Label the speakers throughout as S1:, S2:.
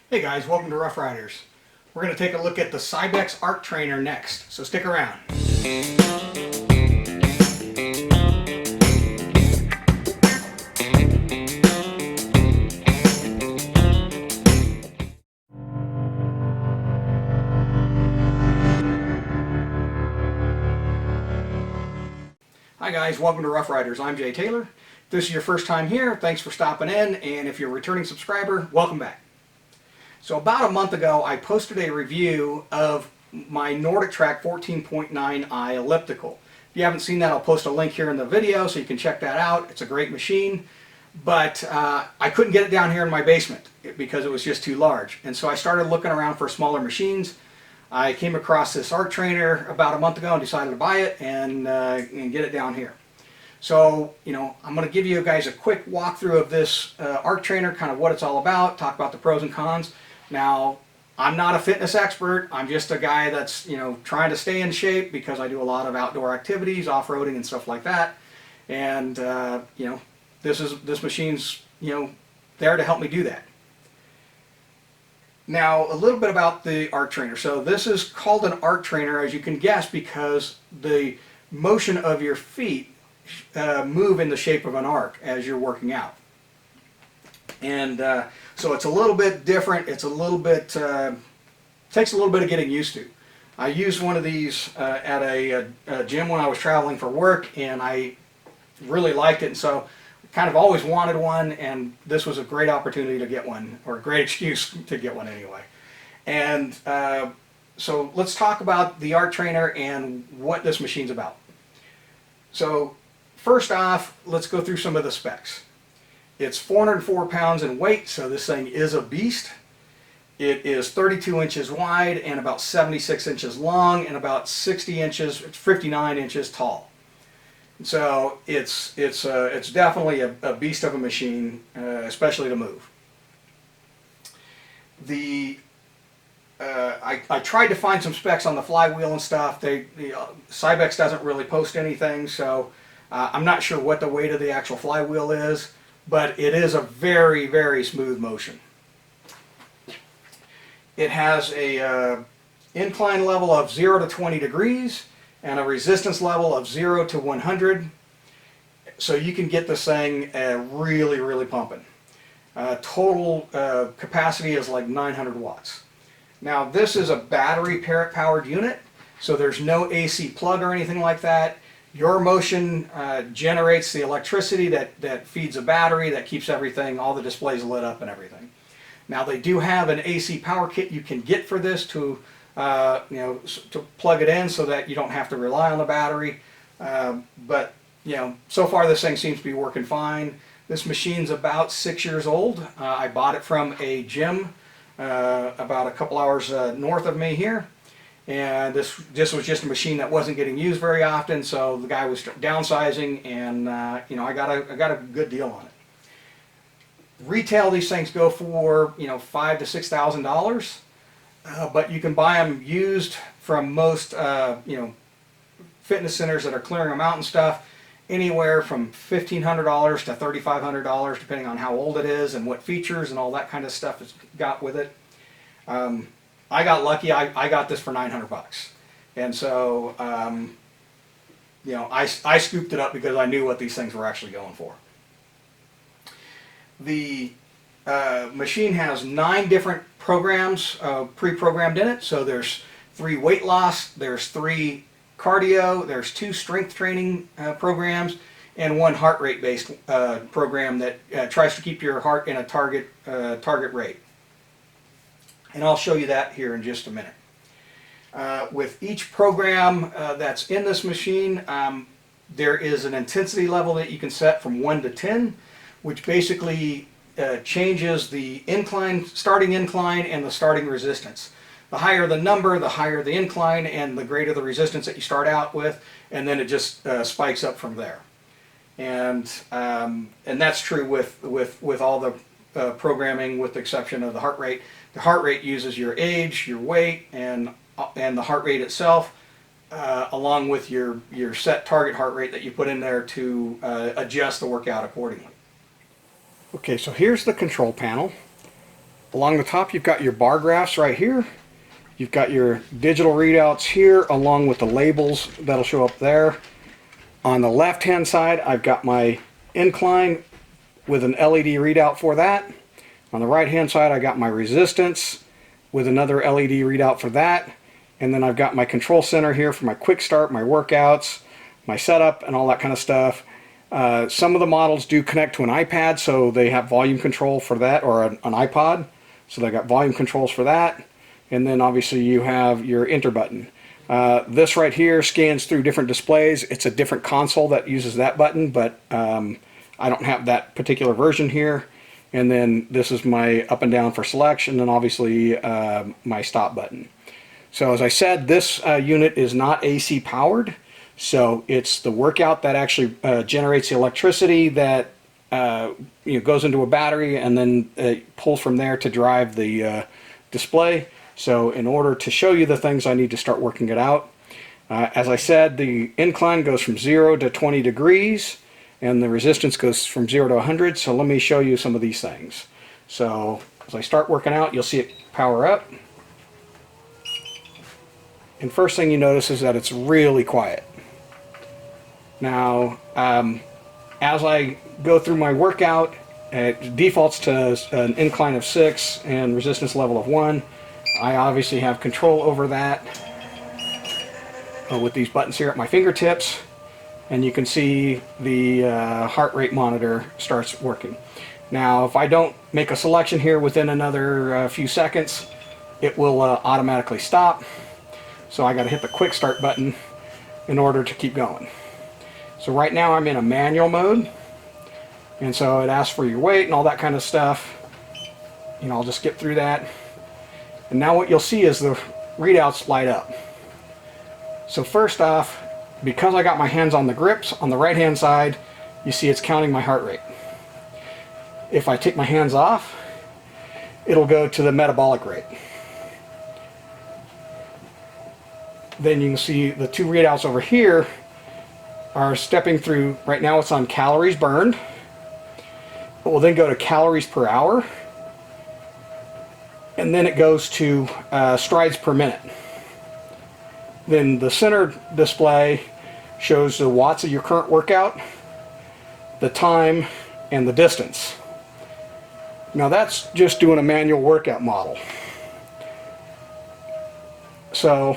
S1: Hey guys, welcome to Rough Riders. We're going to take a look at the Cybex Arc Trainer next, so stick around. Hi guys, welcome to Rough Riders. I'm Jay Taylor. If this is your first time here, thanks for stopping in, and if you're a returning subscriber, welcome back. So about a month ago, I posted a review of my NordicTrack 14.9i elliptical. If you haven't seen that, I'll post a link here in the video so you can check that out. It's a great machine, but I couldn't get it down here in my basement because it was just too large. And so I started looking around for smaller machines. I came across this Arc Trainer about a month ago and decided to buy it and get it down here. So, I'm going to give you guys a quick walkthrough of this Arc Trainer, kind of what it's all about, talk about the pros and cons. Now, I'm not a fitness expert. I'm just a guy that's, trying to stay in shape because I do a lot of outdoor activities, off-roading and stuff like that. And, this machine's, there to help me do that. Now, a little bit about the Arc Trainer. So this is called an Arc Trainer, as you can guess, because the motion of your feet move in the shape of an arc as you're working out. And so it's a little bit different. It's a little bit, takes a little bit of getting used to. I used one of these at a gym when I was traveling for work, and I really liked it. And so kind of always wanted one, and this was a great opportunity to get one, or a great excuse to get one anyway. And so let's talk about the Arc Trainer and what this machine's about. So first off, let's go through some of the specs. It's 404 pounds in weight, so this thing is a beast. It is 32 inches wide and about 76 inches long and about 60 inches, 59 inches tall. So it's definitely a beast of a machine, especially to move. I tried to find some specs on the flywheel and stuff. Cybex doesn't really post anything, so I'm not sure what the weight of the actual flywheel is, but it is a very, very smooth motion. It has a incline level of 0 to 20 degrees and a resistance level of 0 to 100, so you can get this thing really, really pumping. Total capacity is like 900 watts. Now this is a battery powered unit, so there's no AC plug or anything like that. Your motion generates the electricity that feeds a battery that keeps everything, all the displays lit up and everything. Now they do have an AC power kit you can get for this to plug it in so that you don't have to rely on the battery. But so far this thing seems to be working fine. This machine's about 6 years old. I bought it from a gym about a couple hours north of me here. And this was just a machine that wasn't getting used very often, so the guy was downsizing, and I got a good deal on it. Retail, these things go for $5,000 to $6,000, but you can buy them used from most fitness centers that are clearing them out and stuff, anywhere from $1,500 to $3,500, depending on how old it is and what features and all that kind of stuff it's got with it. I got lucky. I got this for 900 bucks, and so I scooped it up because I knew what these things were actually going for. The machine has 9 different programs pre-programmed in it. So there's 3 weight loss, there's 3 cardio, there's 2 strength training programs, and 1 heart rate based program that tries to keep your heart in a target rate. And I'll show you that here in just a minute. With each program that's in this machine, there is an intensity level that you can set from 1 to 10, which basically changes the starting incline and the starting resistance. The higher the number, the higher the incline, and the greater the resistance that you start out with, and then it just spikes up from there. And that's true with all the programming, with the exception of the heart rate. The heart rate uses your age, your weight, and the heart rate itself, along with your set target heart rate that you put in there to adjust the workout accordingly. Okay, so here's the control panel. along the top you've got your bar graphs right here. You've got your digital readouts here along with the labels that'll show up there. On the left hand side I've got my incline with an LED readout for that. On the right hand side I got my resistance with another LED readout for that. And then I've got my control center here for my quick start, my workouts, my setup, and all that kind of stuff. Some of the models do connect to an iPad, so they have volume control for that, or an iPod. So they got volume controls for that. And then obviously you have your enter button. This right here scans through different displays. It's a different console that uses that button, but I don't have that particular version here. And then this is my up and down for selection, and then obviously my stop button. So as I said, this unit is not AC powered, so it's the workout that actually generates the electricity that goes into a battery and then pulls from there to drive the display. So in order to show you the things, I need to start working it out. As I said, the incline goes from 0 to 20 degrees, and the resistance goes from 0 to 100. So let me show you some of these things. So as I start working out, you'll see it power up. And first thing you notice is that it's really quiet. Now, as I go through my workout, it defaults to an incline of 6 and resistance level of 1. I obviously have control over that with these buttons here at my fingertips. And you can see the heart rate monitor starts working. Now, if I don't make a selection here within another few seconds, it will automatically stop. So I got to hit the quick start button in order to keep going. So right now I'm in a manual mode, and so it asks for your weight and all that kind of stuff. I'll just skip through that. And now what you'll see is the readouts light up. So first off, because I got my hands on the grips on the right hand side, you see it's counting my heart rate. If I take my hands off, it'll go to the metabolic rate. Then you can see the two readouts over here are stepping through. Right now it's on calories burned. It will then go to calories per hour, and then it goes to strides per minute. Then the center display shows the watts of your current workout, the time, and the distance. Now that's just doing a manual workout model. So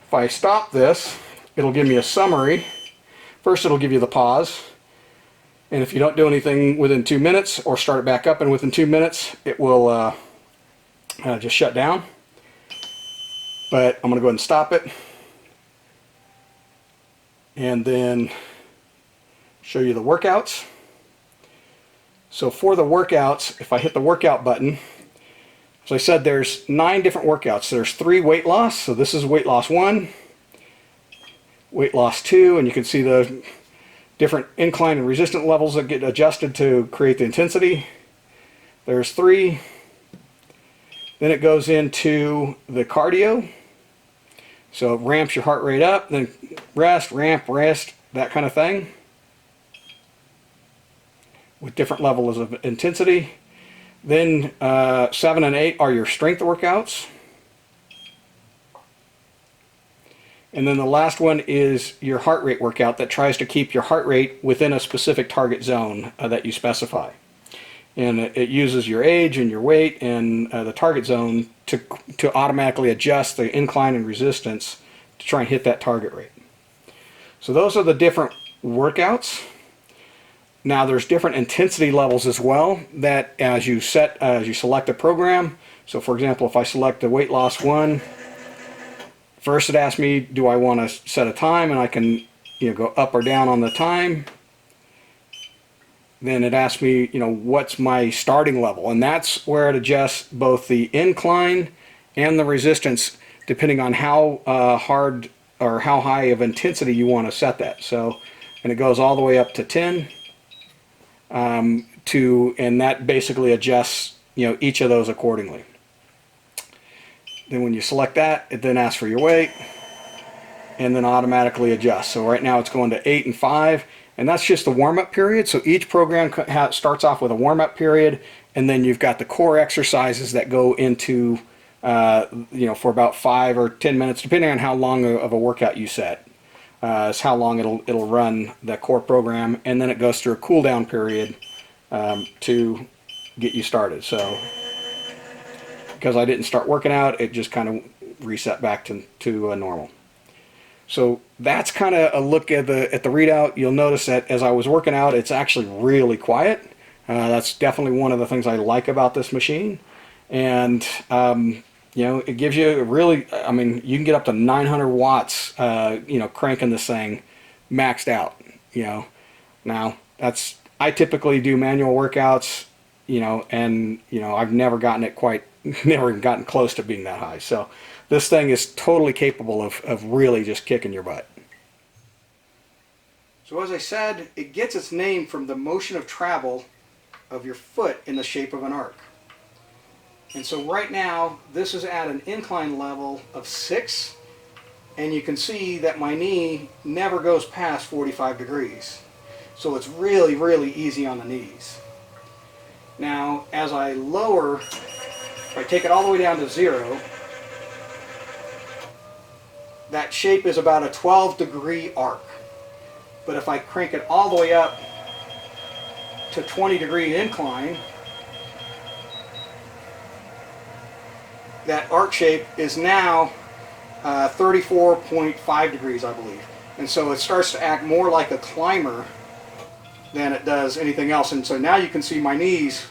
S1: if I stop this, it'll give me a summary. First it'll give you the pause, and if you don't do anything within 2 minutes or start it back up and within 2 minutes, it will just shut down. But I'm going to go ahead and stop it and then show you the workouts. So for the workouts, if I hit the workout button, as I said, there's 9 different workouts. There's 3 weight loss, so this is weight loss 1, weight loss 2, and you can see the different incline and resistance levels that get adjusted to create the intensity. There's 3. Then it goes into the cardio. So it ramps your heart rate up, then rest, ramp, rest, that kind of thing, with different levels of intensity. Then 7 and 8 are your strength workouts. And then the last one is your heart rate workout that tries to keep your heart rate within a specific target zone that you specify. And it uses your age and your weight and the target zone to automatically adjust the incline and resistance to try and hit that target rate. So those are the different workouts. Now there's different intensity levels as well that as you select a program. So for example, if I select the weight loss 1, first it asks me, do I want to set a time, and I can go up or down on the time. Then it asks me, what's my starting level, and that's where it adjusts both the incline and the resistance depending on how hard or how high of intensity you want to set that. So, and it goes all the way up to 10, and that basically adjusts each of those accordingly. Then when you select that, it then asks for your weight and then automatically adjusts. So right now it's going to 8 and 5. And that's just the warm-up period. So each program starts off with a warm-up period, and then you've got the core exercises that go into for about 5 or 10 minutes, depending on how long of a workout you set. Is how long it'll run the core program, and then it goes through a cool down period to get you started. So because I didn't start working out, it just kind of reset back to normal. So that's kind of a look at the readout. You'll notice that as I was working out, it's actually really quiet. That's definitely one of the things I like about this machine. And it gives you really, you can get up to 900 watts, cranking this thing maxed out. Now I typically do manual workouts, and I've never gotten it never even gotten close to being that high. So this thing is totally capable of really just kicking your butt. So as I said, it gets its name from the motion of travel of your foot in the shape of an arc. And so right now, this is at an incline level of 6, and you can see that my knee never goes past 45 degrees. So it's really, really easy on the knees. Now, as I lower, if I take it all the way down to 0, that shape is about a 12-degree arc. But if I crank it all the way up to 20-degree incline, that arc shape is now 34.5 degrees, I believe. And so it starts to act more like a climber than it does anything else. And so now you can see my knees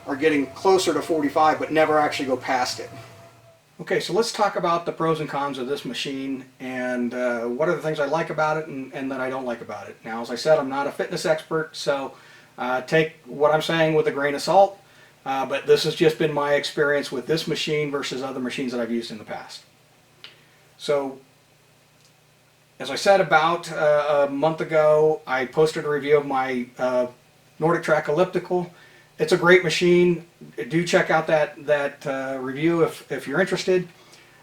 S1: are getting closer to 45, but never actually go past it. Okay, so let's talk about the pros and cons of this machine, and what are the things I like about it and that I don't like about it. Now, as I said, I'm not a fitness expert, so take what I'm saying with a grain of salt, but this has just been my experience with this machine versus other machines that I've used in the past. So, as I said, about a month ago, I posted a review of my NordicTrack Elliptical. It's a great machine. Do check out that review if you're interested.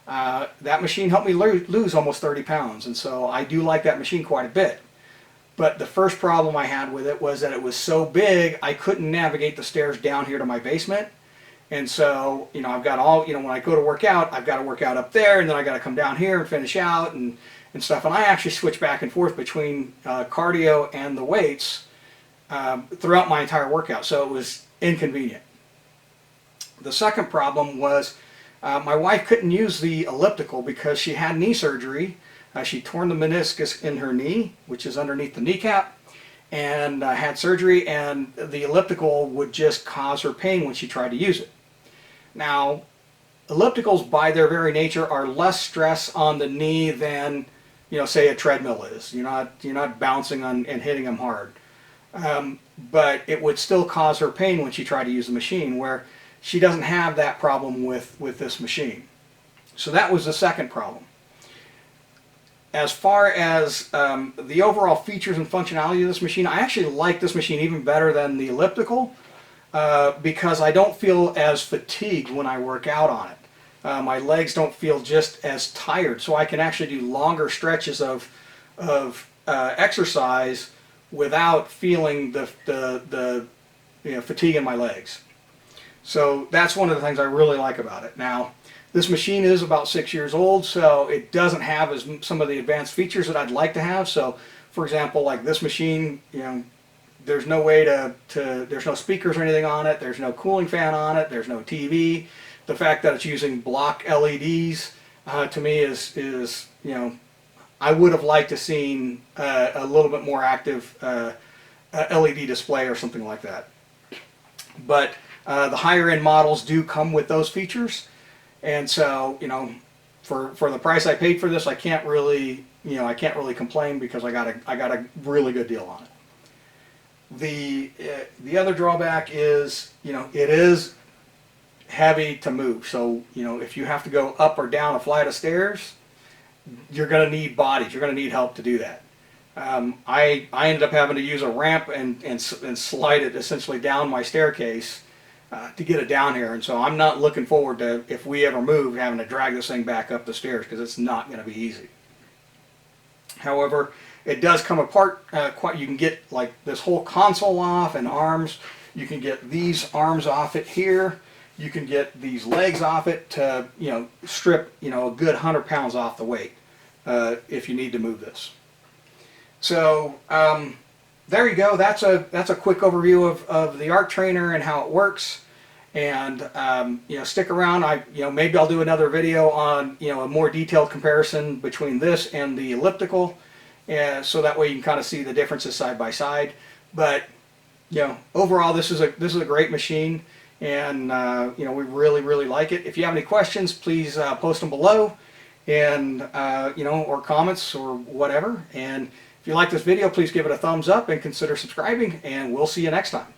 S1: That machine helped me lose almost 30 pounds, and so I do like that machine quite a bit. But the first problem I had with it was that it was so big, I couldn't navigate the stairs down here to my basement. And so, I've got all, when I go to work out, I've got to work out up there, and then I got to come down here and finish out and stuff. And I actually switch back and forth between cardio and the weights throughout my entire workout, so it was inconvenient. The second problem was my wife couldn't use the elliptical because she had knee surgery. She torn the meniscus in her knee, which is underneath the kneecap, and had surgery, and the elliptical would just cause her pain when she tried to use it. Now, ellipticals by their very nature are less stress on the knee than, say a treadmill is. You're not bouncing on and hitting them hard. But it would still cause her pain when she tried to use the machine, where she doesn't have that problem with this machine. So that was the second problem. As far as the overall features and functionality of this machine, I actually like this machine even better than the elliptical because I don't feel as fatigued when I work out on it. My legs don't feel just as tired, so I can actually do longer stretches of exercise without feeling the fatigue in my legs. So that's one of the things I really like about it. Now, this machine is about 6 years old, so it doesn't have some of the advanced features that I'd like to have. So, for example, like this machine, there's no way there's no speakers or anything on it. There's no cooling fan on it. There's no TV. The fact that it's using block LEDs to me is I would have liked to seen a little bit more active LED display or something like that. But the higher end models do come with those features, and so for the price I paid for this, I can't really complain because I got a really good deal on it. The other drawback is it is heavy to move. So if you have to go up or down a flight of stairs, you're going to need bodies. You're going to need help to do that. I ended up having to use a ramp and slide it essentially down my staircase to get it down here. And so I'm not looking forward to, if we ever move, having to drag this thing back up the stairs, because it's not going to be easy. However, it does come apart quite. You can get like this whole console off and arms. You can get these arms off it here. You can get these legs off it to, you know, strip, you know, a good 100 pounds off the weight if you need to move this. So there you go. That's a quick overview of the Arc Trainer and how it works. And you know, stick around. Maybe I'll do another video on, you know, a more detailed comparison between this and the elliptical, and so that way you can kind of see the differences side by side. But you know, overall, this is a great machine, and you know, we really like it. If you have any questions, please post them below, and you know, or comments or whatever. And if you like this video, please give it a thumbs up and consider subscribing. And we'll see you next time.